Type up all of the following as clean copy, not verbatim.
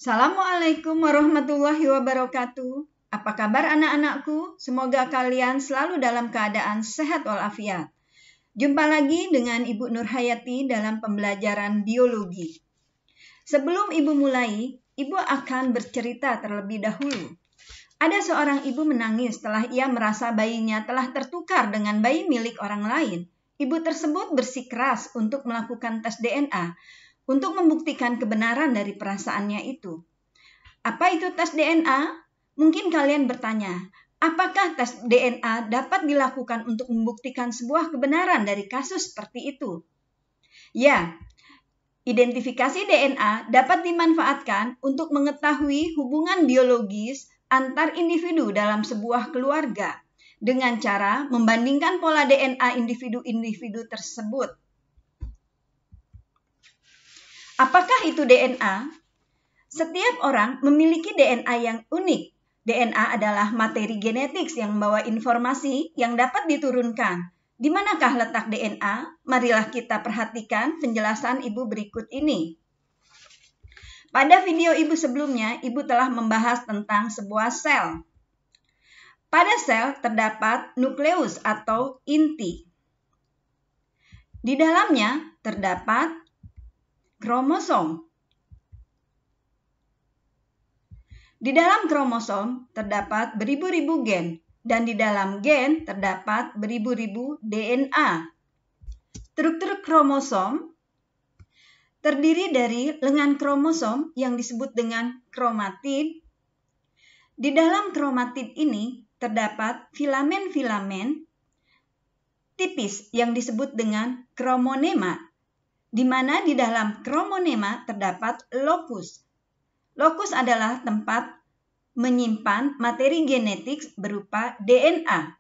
Assalamualaikum warahmatullahi wabarakatuh. Apa kabar anak-anakku? Semoga kalian selalu dalam keadaan sehat walafiat. Jumpa lagi dengan Ibu Nurhayati dalam pembelajaran biologi. Sebelum Ibu mulai, Ibu akan bercerita terlebih dahulu. Ada seorang ibu menangis setelah ia merasa bayinya telah tertukar dengan bayi milik orang lain. Ibu tersebut bersikeras untuk melakukan tes DNA untuk membuktikan kebenaran dari perasaannya itu. Apa itu tes DNA? Mungkin kalian bertanya, apakah tes DNA dapat dilakukan untuk membuktikan sebuah kebenaran dari kasus seperti itu? Ya, identifikasi DNA dapat dimanfaatkan untuk mengetahui hubungan biologis antar individu dalam sebuah keluarga dengan cara membandingkan pola DNA individu-individu tersebut. Apakah itu DNA? Setiap orang memiliki DNA yang unik. DNA adalah materi genetik yang membawa informasi yang dapat diturunkan. Di manakah letak DNA? Marilah kita perhatikan penjelasan Ibu berikut ini. Pada video Ibu sebelumnya, Ibu telah membahas tentang sebuah sel. Pada sel terdapat nukleus atau inti. Di dalamnya terdapat kromosom. Di dalam kromosom terdapat beribu-ribu gen, dan di dalam gen terdapat beribu-ribu DNA. Struktur kromosom terdiri dari lengan kromosom yang disebut dengan kromatid. Di dalam kromatid ini terdapat filamen-filamen tipis yang disebut dengan kromonema, di mana di dalam kromonema terdapat lokus. Lokus adalah tempat menyimpan materi genetik berupa DNA.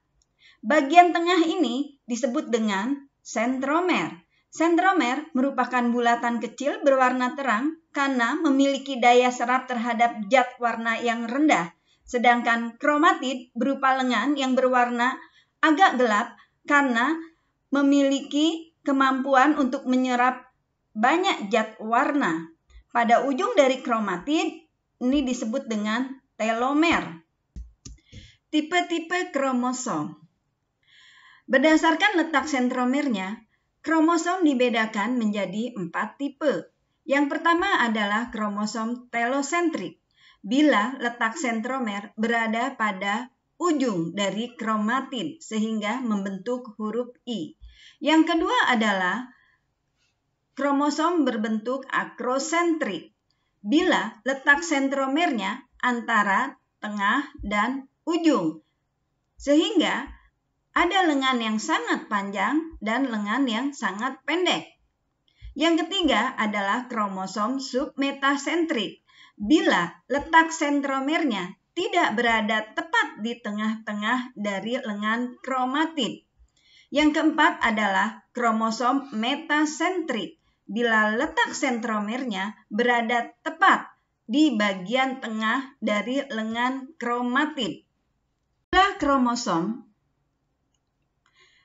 Bagian tengah ini disebut dengan sentromer. Sentromer merupakan bulatan kecil berwarna terang karena memiliki daya serap terhadap zat warna yang rendah, sedangkan kromatid berupa lengan yang berwarna agak gelap karena memiliki kemampuan untuk menyerap banyak zat warna. Pada ujung dari kromatid ini disebut dengan telomer. Tipe-tipe kromosom. Berdasarkan letak sentromernya, kromosom dibedakan menjadi 4 tipe. Yang pertama adalah kromosom telosentrik, bila letak sentromer berada pada ujung dari kromatid sehingga membentuk huruf I. Yang kedua adalah kromosom berbentuk akrosentrik, bila letak sentromernya antara tengah dan ujung, sehingga ada lengan yang sangat panjang dan lengan yang sangat pendek. Yang ketiga adalah kromosom submetasentrik, bila letak sentromernya tidak berada tepat di tengah-tengah dari lengan kromatid. Yang keempat adalah kromosom metasentrik, bila letak sentromernya berada tepat di bagian tengah dari lengan kromatid.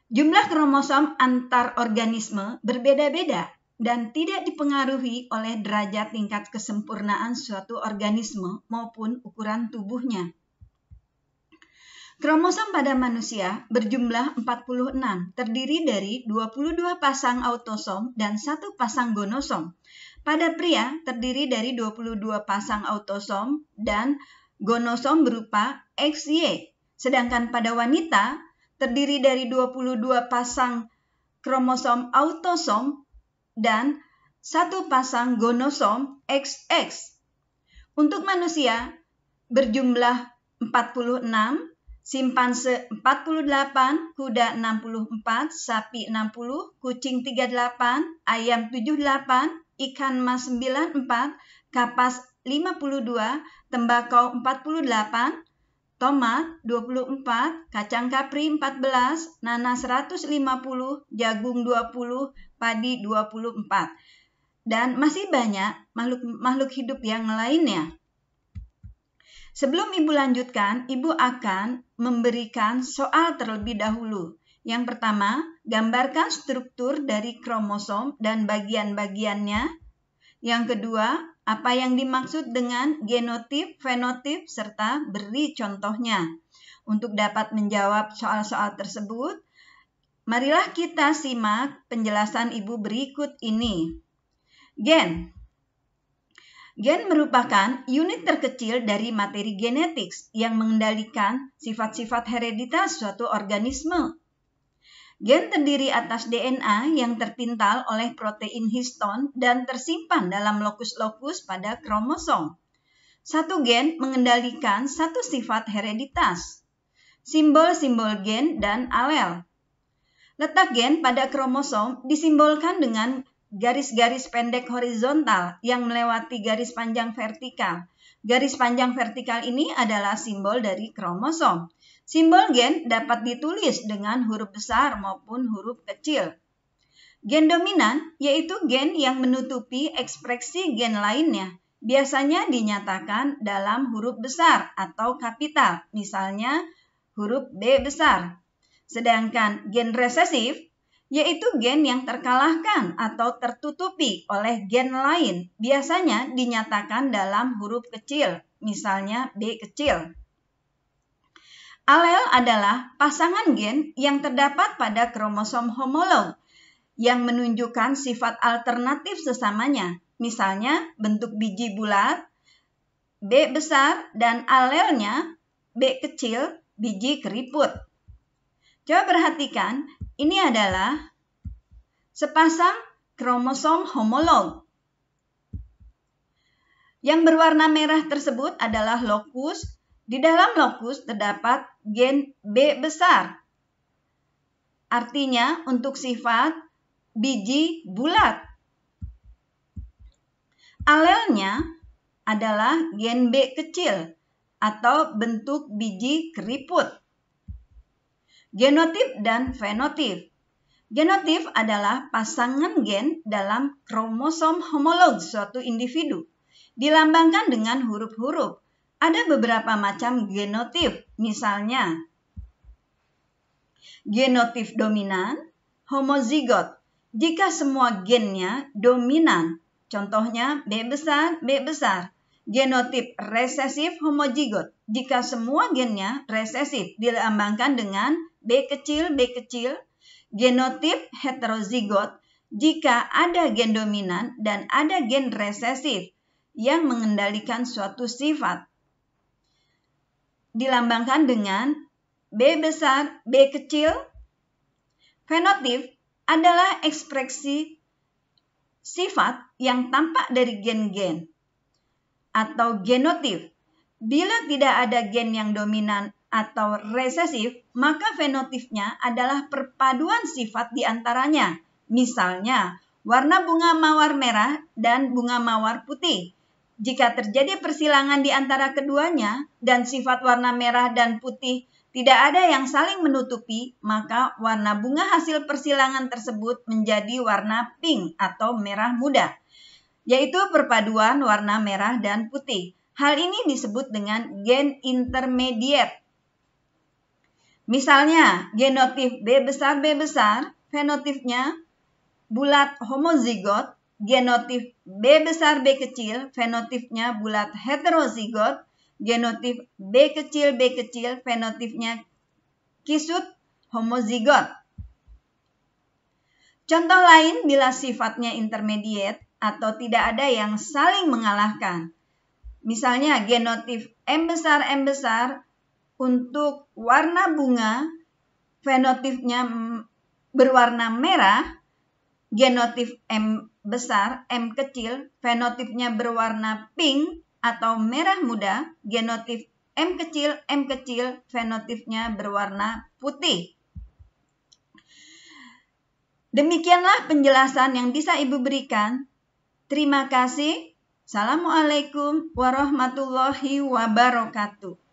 Jumlah kromosom antar organisme berbeda-beda dan tidak dipengaruhi oleh derajat tingkat kesempurnaan suatu organisme maupun ukuran tubuhnya. Kromosom pada manusia berjumlah 46, terdiri dari 22 pasang autosom dan 1 pasang gonosom. Pada pria terdiri dari 22 pasang autosom dan gonosom berupa XY. Sedangkan pada wanita terdiri dari 22 pasang kromosom autosom dan 1 pasang gonosom XX. Untuk manusia berjumlah 46, simpanse 48, kuda 64, sapi 60, kucing 38, ayam 78, ikan mas 94, kapas 52, tembakau 48, tomat 24, kacang kapri 14, nanas 150, jagung 20, padi 24. Dan masih banyak makhluk hidup yang lainnya. Sebelum Ibu lanjutkan, Ibu akan memberikan soal terlebih dahulu. Yang pertama, gambarkan struktur dari kromosom dan bagian-bagiannya. Yang kedua, apa yang dimaksud dengan genotip, fenotip, serta beri contohnya. Untuk dapat menjawab soal-soal tersebut, marilah kita simak penjelasan Ibu berikut ini. Gen. Gen merupakan unit terkecil dari materi genetik yang mengendalikan sifat-sifat hereditas suatu organisme. Gen terdiri atas DNA yang terpintal oleh protein histon dan tersimpan dalam lokus-lokus pada kromosom. Satu gen mengendalikan satu sifat hereditas. Simbol-simbol gen dan alel. Letak gen pada kromosom disimbolkan dengan garis-garis pendek horizontal yang melewati garis panjang vertikal. Garis panjang vertikal ini adalah simbol dari kromosom. Simbol gen dapat ditulis dengan huruf besar maupun huruf kecil. Gen dominan yaitu gen yang menutupi ekspresi gen lainnya. Biasanya dinyatakan dalam huruf besar atau kapital, misalnya huruf B besar. Sedangkan gen resesif yaitu gen yang terkalahkan atau tertutupi oleh gen lain, biasanya dinyatakan dalam huruf kecil, misalnya B kecil. Alel adalah pasangan gen yang terdapat pada kromosom homolog yang menunjukkan sifat alternatif sesamanya, misalnya bentuk biji bulat, B besar, dan alelnya B kecil, biji keriput. Coba perhatikan, ini adalah sepasang kromosom homolog. Yang berwarna merah tersebut adalah lokus. Di dalam lokus terdapat gen B besar. Artinya untuk sifat biji bulat. Alelnya adalah gen B kecil atau bentuk biji keriput. Genotip dan fenotip. Genotip adalah pasangan gen dalam kromosom homolog suatu individu. Dilambangkan dengan huruf-huruf. Ada beberapa macam genotip, misalnya genotip dominan, homozigot. Jika semua gennya dominan, contohnya B besar, B besar. Genotip resesif homozigot. Jika semua gennya resesif, dilambangkan dengan B kecil, B kecil. Genotip heterozigot, jika ada gen dominan dan ada gen resesif yang mengendalikan suatu sifat, dilambangkan dengan B besar, B kecil. Fenotip adalah ekspresi sifat yang tampak dari gen-gen atau genotip. Bila tidak ada gen yang dominan atau resesif, maka fenotipnya adalah perpaduan sifat di antaranya. Misalnya, warna bunga mawar merah dan bunga mawar putih. Jika terjadi persilangan di antara keduanya dan sifat warna merah dan putih tidak ada yang saling menutupi, maka warna bunga hasil persilangan tersebut menjadi warna pink atau merah muda, yaitu perpaduan warna merah dan putih. Hal ini disebut dengan gen intermediate. Misalnya, genotip B besar, fenotipnya bulat homozigot. Genotip B besar, B kecil, fenotipnya bulat heterozigot. Genotip B kecil, fenotipnya kisut homozigot. Contoh lain bila sifatnya intermediate atau tidak ada yang saling mengalahkan. Misalnya genotip M besar untuk warna bunga, fenotipnya berwarna merah. Genotip M besar, M kecil, fenotipnya berwarna pink atau merah muda. Genotip M kecil, fenotipnya berwarna putih. Demikianlah penjelasan yang bisa Ibu berikan. Terima kasih. Assalamualaikum warahmatullahi wabarakatuh.